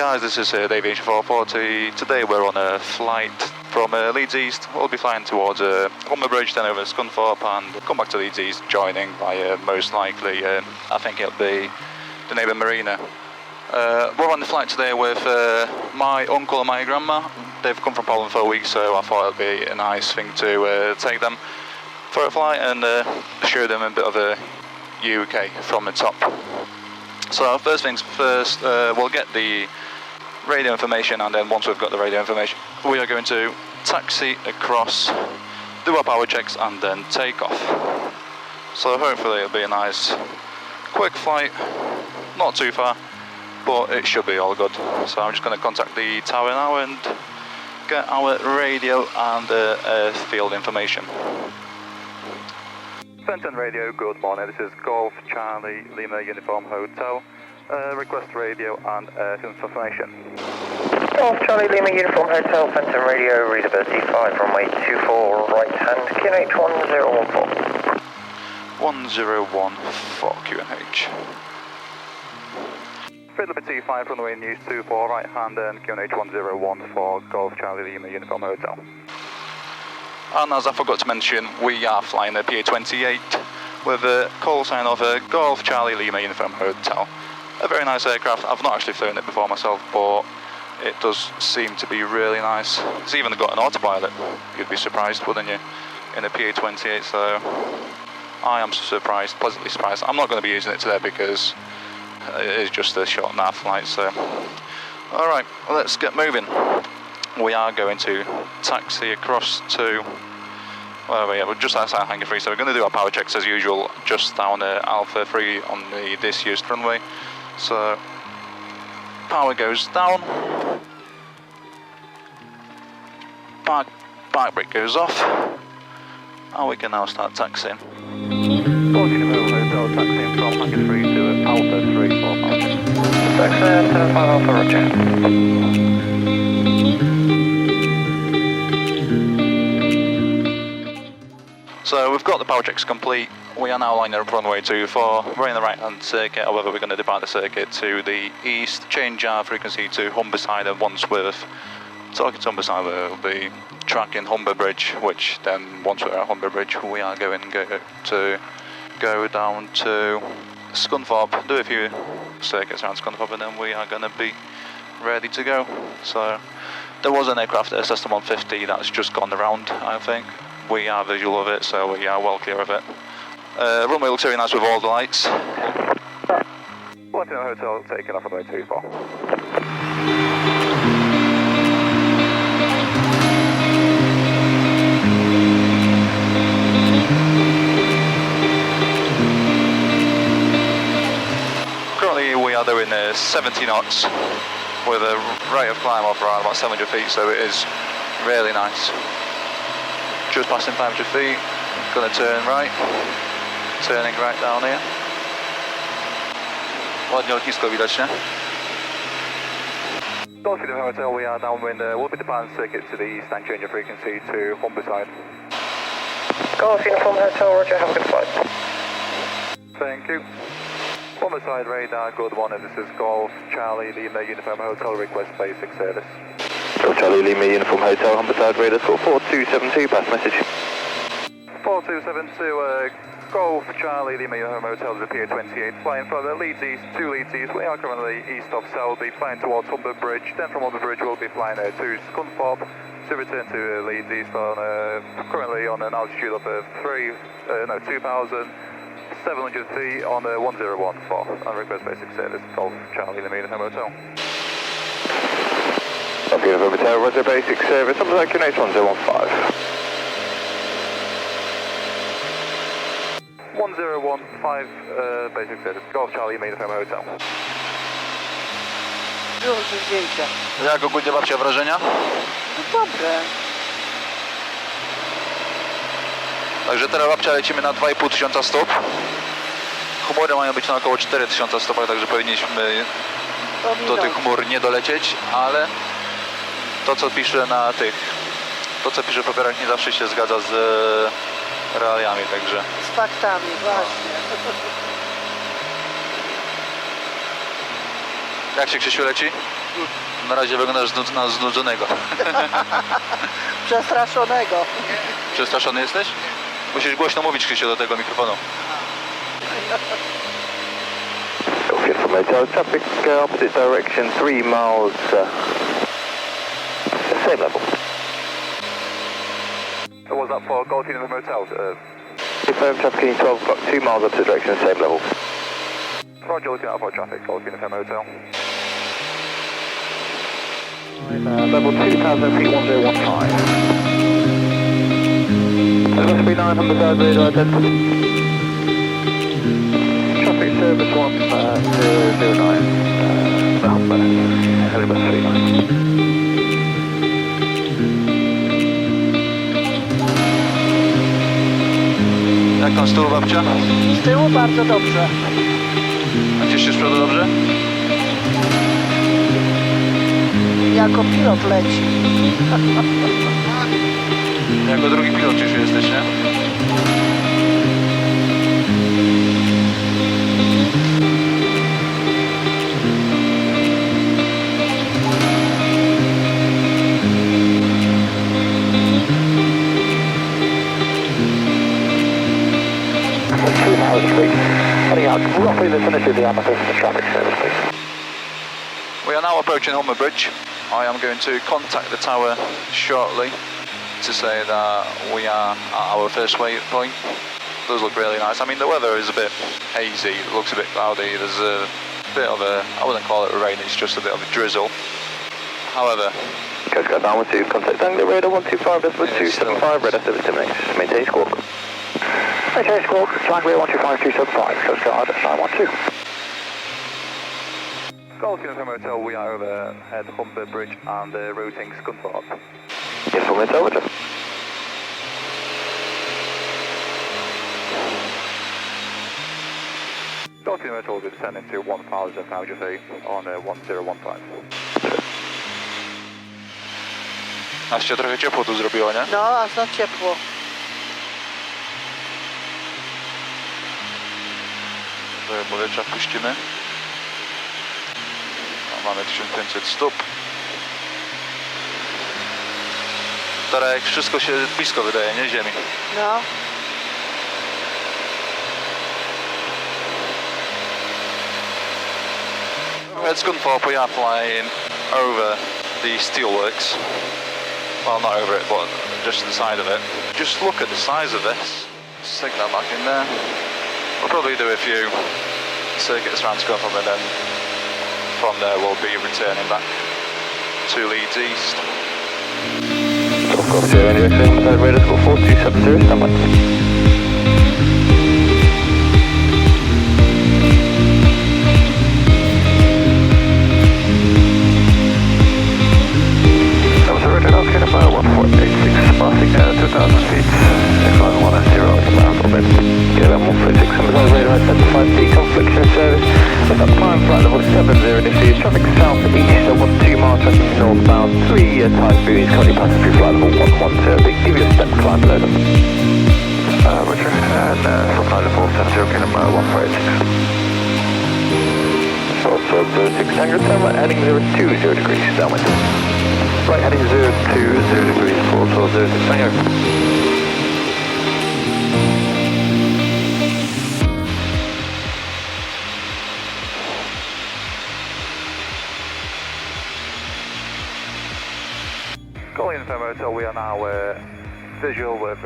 guys, this is Aviation 440. Today we're on a flight from Leeds East. We'll be flying towards Humber Bridge, then over Scunthorpe, and come back to Leeds East, joining by most likely, I think it'll be the neighbour marina. We're on the flight today with my uncle and my grandma. They've come from Poland for a week, so I thought it'd be a nice thing to take them for a flight and show them a bit of a UK from the top. So first things first, we'll get the radio information, and then once we've got the radio information, we are going to taxi across, do our power checks, and then take off. So hopefully it'll be a nice quick flight, not too far, but it should be all good. So I'm just going to contact the tower now and get our radio and field information. Fenton Radio, good morning. This is Golf Charlie Lima Uniform Hotel. Request radio and information. Golf Charlie Lima Uniform Hotel, Fenton Radio, readability 5, runway 24, right hand, QNH 1014. 1014 QNH. Fidelity 5, runway news 24, right hand, and QNH 1014, Golf Charlie Lima Uniform Hotel. And as I forgot to mention, we are flying a Pa-28 with a call sign of a Golf Charlie Lima Uniform Hotel. A very nice aircraft. I've not actually flown it before myself, but it does seem to be really nice. It's even got an autopilot. You'd be surprised, wouldn't you, in a Pa-28, so I am surprised, pleasantly surprised. I'm not going to be using it today because it is just a short nav flight, so. Alright, let's get moving. We are going to taxi across to, well, we're just outside Hangar 3, so we're going to do our power checks as usual, just down Alpha 3 on the disused runway. So, power goes down, park brake goes off, and we can now start taxiing. 14 Hotel taxiing from Hangar 3 to Alpha 3 for power check. Taxi 75 Alpha, roger. So we've got the power checks complete. We are now lining up runway 24. We're in the right hand circuit, however we're going to depart the circuit to the east, change our frequency to Humberside and Wandsworth. Talking to Humberside, we'll be tracking Humber Bridge, which then once we're at Humber Bridge we are going to go down to Scunthorpe, do a few circuits around Scunthorpe, and then we are going to be ready to go. So there was an aircraft, a Cessna 150, that's just gone around, I think. We are visual of it, so we are well clear of it. Runway looks very nice with all the lights. Platinum Hotel taking off runway 24. Currently we are doing 70 knots with a rate of climb of around about 700 feet, so it is really nice. Just passing 500 feet, going to turn right, turning right down here. Ładnie lotnisko widać, nie? Dolphin Hotel, we are downwind, we'll be departing circuit to the east and change of frequency to Humberside. Golf Uniform Hotel, roger, have a good flight. Thank you. Humberside radar, good morning, this is Golf Charlie Lima Uniform Hotel, request basic service. Golf Charlie Lima Uniform Hotel, Humberside radar, 4272, pass message. 4272, Golf Charlie Lima Uniform Hotel, the Pa-28, flying from the Leeds East to Leeds East. We are currently east of Selby, flying towards Humber Bridge. Then from Humber Bridge we'll be flying to Scunthorpe to return to Leeds East on currently on an altitude of 2,700 feet on 1014 and request basic service, Golf Charlie Lima Uniform Hotel. Golf Uniform Hotel, roger, basic service, number like QNH 1015. 1015 basic service, Golf Charlie Uniform Hotel. Było się zdjęcia. Jak ogólnie babcia wrażenia? No dobre. Także teraz babcia lecimy na 2500 stóp. Chmury mają być na około 4000 stopach, także powinniśmy do tych chmur nie dolecieć, ale to co pisze na tych, to co pisze w papierach nie zawsze się zgadza z realiami, także. Z faktami, właśnie. Jak się, Krzysiu, leci? Na razie wyglądasz na znudzonego. Przestraszonego. Przestraszony jesteś? Musisz głośno mówić, Krzysiu, do tego mikrofonu. Golf from Hotel, traffic opposite direction, 3 miles, same level. What was that for Golf Uniform Hotel? Confirm traffic in 12 o'clock, 2 miles opposite direction, same level. Roger, looking out for traffic, Golf Uniform Hotel. Level 2,000 feet, 1015. Level 39 from the third radar identity. Traffic service 1009. Humber, Helibus 39. Jak tam z tyłu, babcia? Z tyłu bardzo dobrze. A gdzieś się z przodu dobrze? Jako pilot leci. Jako drugi pilot już jesteś, nie? Heading out roughly the vicinity of the amethyst traffic service, please. We are now approaching Humber Bridge. I am going to contact the tower shortly to say that we are at our first waypoint. It does look really nice. I mean, the weather is a bit hazy, it looks a bit cloudy. There's a bit of a, I wouldn't call it rain, it's just a bit of a drizzle. However, Coast Guard 912, contact Anglia radar 125.275, radar service terminates. Maintain squawk. Maintain squawk, Anglia 125.275, Coast Guard 912. Golf Uniform Hotel, we are over at Humber Bridge and routing Scunthorpe. Yes, from Hotel, Roger. Golf Uniform Hotel will be descending to 1,500 feet on 1015. Aż się trochę ciepło tu zrobiło, nie? No, aż za ciepło. Trochę powietrza wpuścimy. No, mamy 1500 stóp. Teraz wszystko się blisko wydaje, nie? Ziemi. No. At Scunthorpe we are flying over the steelworks. Well, not over it, but just the side of it. Just look at the size of this. Stick that back in there. We'll probably do a few circuits around Scunthorpe and then from there we'll be returning back to Leeds East. Of course, you're in direction, radar score 4270, stand by. Passing 2,000 feet, X1 110 bound orbit. KLM 146 on the radar identified Takeoff friction service. With up climb flight level 70 initially. Traffic south east at 12 miles tracking northbound. 3 type buoys currently passing through flight level 110. They give you a step climb below them. Roger, and from flight level 70 KLM 1486. Short 06 Tango, turn right heading 020 degrees downwind. Right heading 020 degrees, 406 Tango. Calling in from Hotel, we are now visual with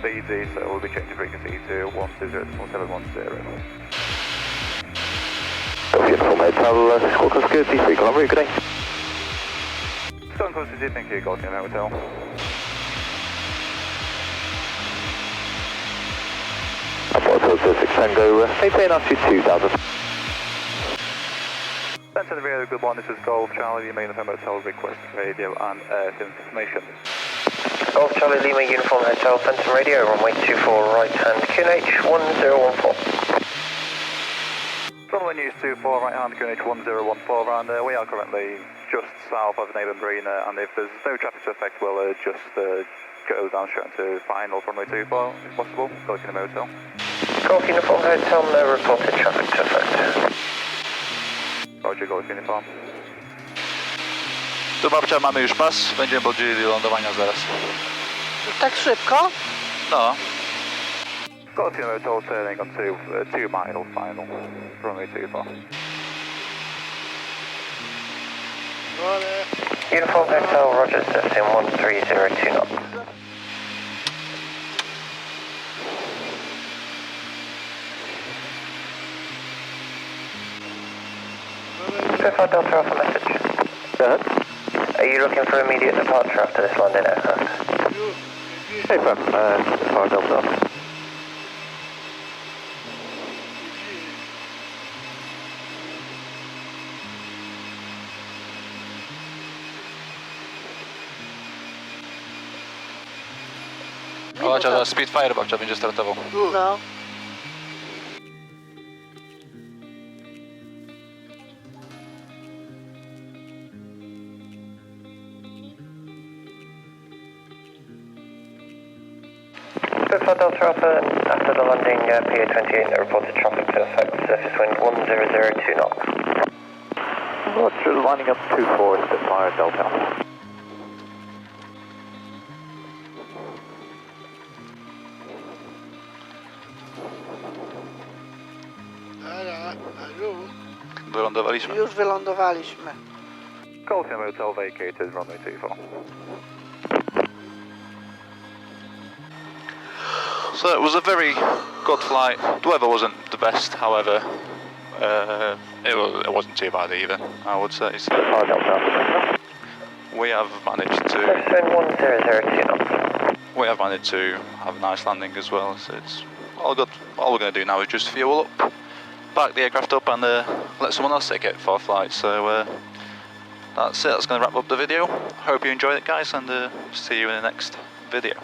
Leeds East, so we'll be changing frequency to 120.710. Beautiful Hotel, squawk on security, 3 kilometre, good day. Stone Coast City, thank you, Golf Uniform Hotel. Hotel 06 Tango, maintain altitude 2000. Benton Riviera, good morning, this is Golf Charlie, Lima Uniform Hotel, request radio and information. Golf Charlie Lima Uniform Hotel, Fenton Radio, runway 24 right hand, QNH 1014. Runway News 24 right hand, QNH 1014, and we are currently just south of Neighbour Marina, and if there's no traffic to affect, we'll just go down straight into final runway 24, if possible. Golf Uniform Hotel. Golf Uniform Hotel, no reported traffic to affect. Roger, Golf Uniform. To babcia, mamy już pas, będziemy poddzielili lądowania zaraz. Tak szybko? No. Got a few motor turning on 2 mile final, runway 24. Uniform Hotel, Roger, descent 1302 knots. Verify Delta Alpha message. Go ahead. Are you looking for immediate departure after this London aircraft? Hey, Prem, fire Delta. O, teraz Spitfire babcia będzie startował. No. Verify Delta Alpha, after the landing, Pa-28 reported traffic to affect surface wind 1002 knots. Roger, lining up 24, Spitfire Delta. Wylądowaliśmy. Już wylądowaliśmy. Golfium Hotel vacated, runway 24. So it was a very good flight. The weather wasn't the best, however, it wasn't too bad either, I would say. So Fire Delta. we have managed Surface to wind 1002 knots. have a nice landing as well. So it's all good. All we're going to do now is just fuel up, park the aircraft up, and let someone else take it for a flight. So that's it. That's going to wrap up the video. Hope you enjoyed it, guys, and see you in the next video.